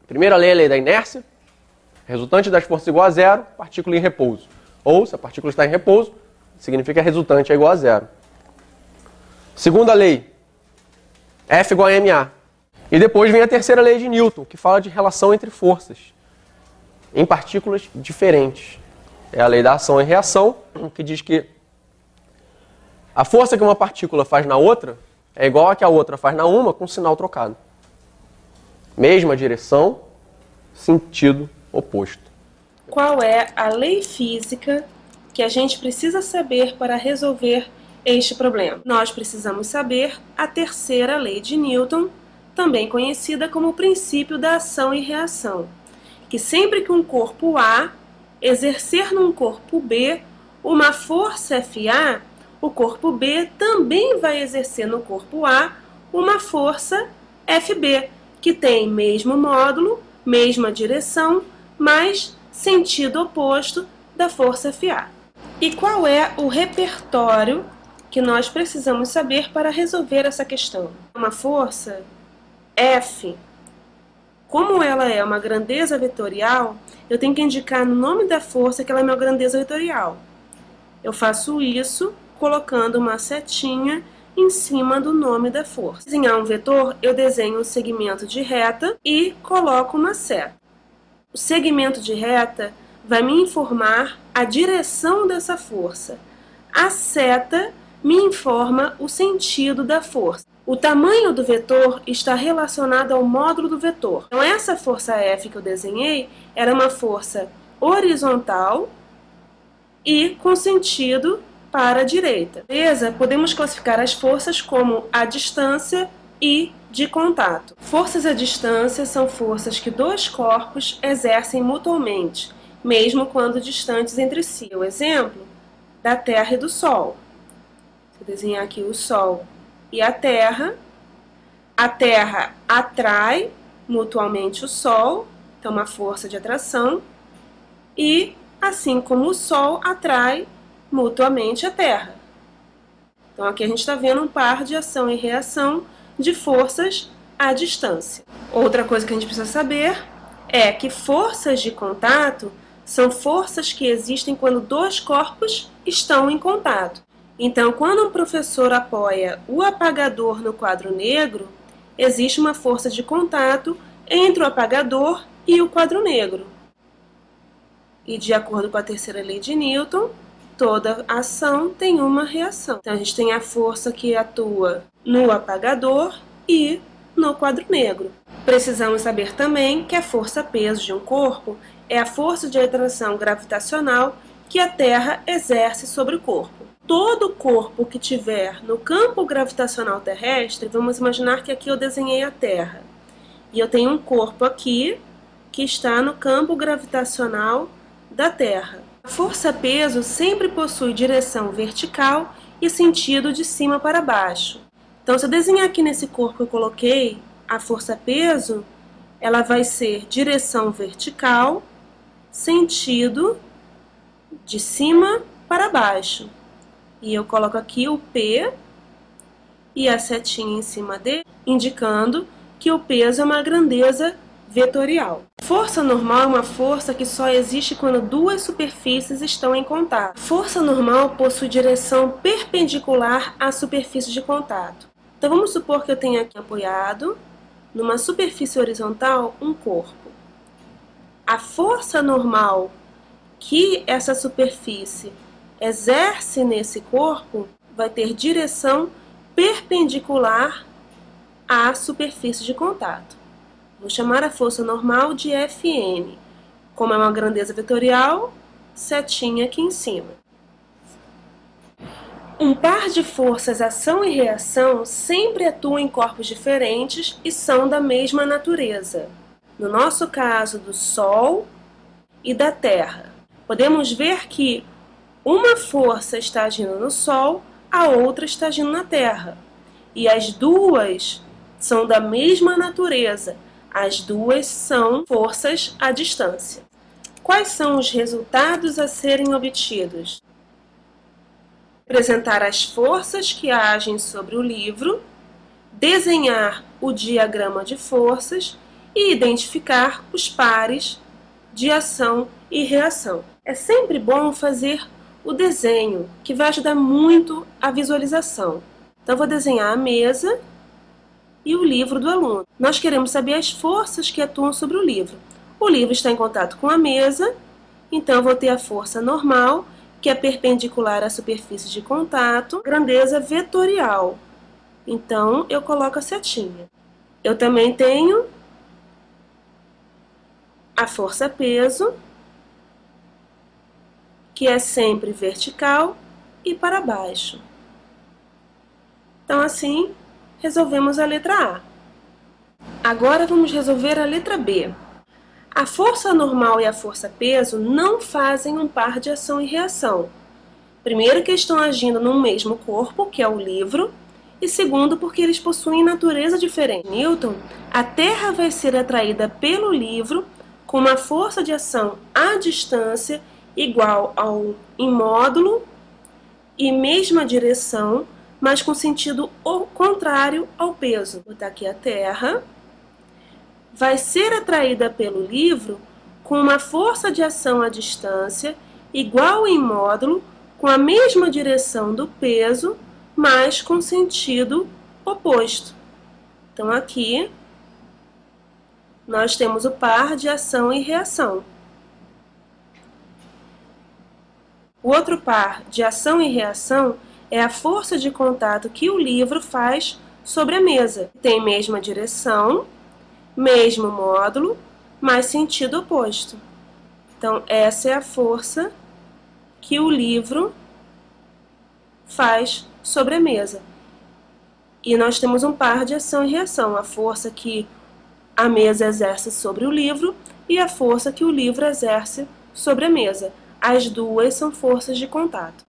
Primeira lei é a lei da inércia. Resultante das forças igual a zero, partícula em repouso. Ou, se a partícula está em repouso, significa que a resultante é igual a zero. Segunda lei, F igual a ma. E depois vem a terceira lei de Newton, que fala de relação entre forças em partículas diferentes. É a lei da ação e reação, que diz que a força que uma partícula faz na outra é igual a que a outra faz na uma com sinal trocado. Mesma direção, sentido oposto. Qual é a lei física que a gente precisa saber para resolver este problema? Nós precisamos saber a terceira lei de Newton, também conhecida como o princípio da ação e reação, que sempre que um corpo A exercer num corpo B uma força Fa, o corpo B também vai exercer no corpo A uma força Fb, que tem mesmo módulo, mesma direção, mas sentido oposto da força Fa. E qual é o repertório que nós precisamos saber para resolver essa questão? Uma força F, como ela é uma grandeza vetorial, eu tenho que indicar no nome da força que ela é uma grandeza vetorial. Eu faço isso colocando uma setinha em cima do nome da força. Para desenhar um vetor, eu desenho um segmento de reta e coloco uma seta. O segmento de reta vai me informar a direção dessa força. A seta me informa o sentido da força. O tamanho do vetor está relacionado ao módulo do vetor. Então, essa força F que eu desenhei era uma força horizontal e com sentido para a direita. Beleza? Podemos classificar as forças como a distância e de contato. Forças à distância são forças que dois corpos exercem mutuamente, mesmo quando distantes entre si. O exemplo da Terra e do Sol. Vou desenhar aqui o Sol e a Terra atrai mutuamente o Sol, então uma força de atração, e assim como o Sol atrai mutuamente a Terra. Então aqui a gente está vendo um par de ação e reação de forças à distância. Outra coisa que a gente precisa saber é que forças de contato são forças que existem quando dois corpos estão em contato. Então, quando um professor apoia o apagador no quadro negro, existe uma força de contato entre o apagador e o quadro negro. E de acordo com a terceira lei de Newton, toda ação tem uma reação. Então, a gente tem a força que atua no apagador e no quadro negro. Precisamos saber também que a força-peso de um corpo é a força de atração gravitacional que a Terra exerce sobre o corpo. Todo corpo que tiver no campo gravitacional terrestre, vamos imaginar que aqui eu desenhei a Terra. E eu tenho um corpo aqui que está no campo gravitacional da Terra. A força-peso sempre possui direção vertical e sentido de cima para baixo. Então, se eu desenhar aqui nesse corpo que eu coloquei a força-peso, ela vai ser direção vertical, sentido de cima para baixo. E eu coloco aqui o P e a setinha em cima dele, indicando que o peso é uma grandeza vetorial. Força normal é uma força que só existe quando duas superfícies estão em contato. Força normal possui direção perpendicular à superfície de contato. Então vamos supor que eu tenha aqui apoiado numa superfície horizontal um corpo. A força normal que essa superfície exerce nesse corpo vai ter direção perpendicular à superfície de contato. Vou chamar a força normal de Fn. Como é uma grandeza vetorial, setinha aqui em cima. Um par de forças ação e reação sempre atuam em corpos diferentes e são da mesma natureza. No nosso caso, do Sol e da Terra. Podemos ver que uma força está agindo no Sol, a outra está agindo na Terra. E as duas são da mesma natureza. As duas são forças à distância. Quais são os resultados a serem obtidos? Representar as forças que agem sobre o livro, desenhar o diagrama de forças e identificar os pares de ação e reação. É sempre bom fazer o desenho, que vai ajudar muito a visualização. Então, eu vou desenhar a mesa e o livro do aluno. Nós queremos saber as forças que atuam sobre o livro. O livro está em contato com a mesa, então eu vou ter a força normal, que é perpendicular à superfície de contato, grandeza vetorial. Então, eu coloco a setinha. Eu também tenho a força-peso, que é sempre vertical e para baixo. Então, assim, resolvemos a letra A. Agora vamos resolver a letra B. A força normal e a força-peso não fazem um par de ação e reação. Primeiro, que estão agindo no mesmo corpo, que é o livro, e segundo, porque eles possuem natureza diferente. Newton, a Terra vai ser atraída pelo livro com uma força de ação à distância igual ao em módulo e mesma direção, mas com sentido contrário ao peso. Vou botar aqui a Terra vai ser atraída pelo livro com uma força de ação à distância igual em módulo, com a mesma direção do peso, mas com sentido oposto. Então, aqui nós temos o par de ação e reação. O outro par de ação e reação é a força de contato que o livro faz sobre a mesa. Tem mesma direção, mesmo módulo, mas sentido oposto. Então, essa é a força que o livro faz sobre a mesa. E nós temos um par de ação e reação, a força que a mesa exerce sobre o livro e a força que o livro exerce sobre a mesa. As duas são forças de contato.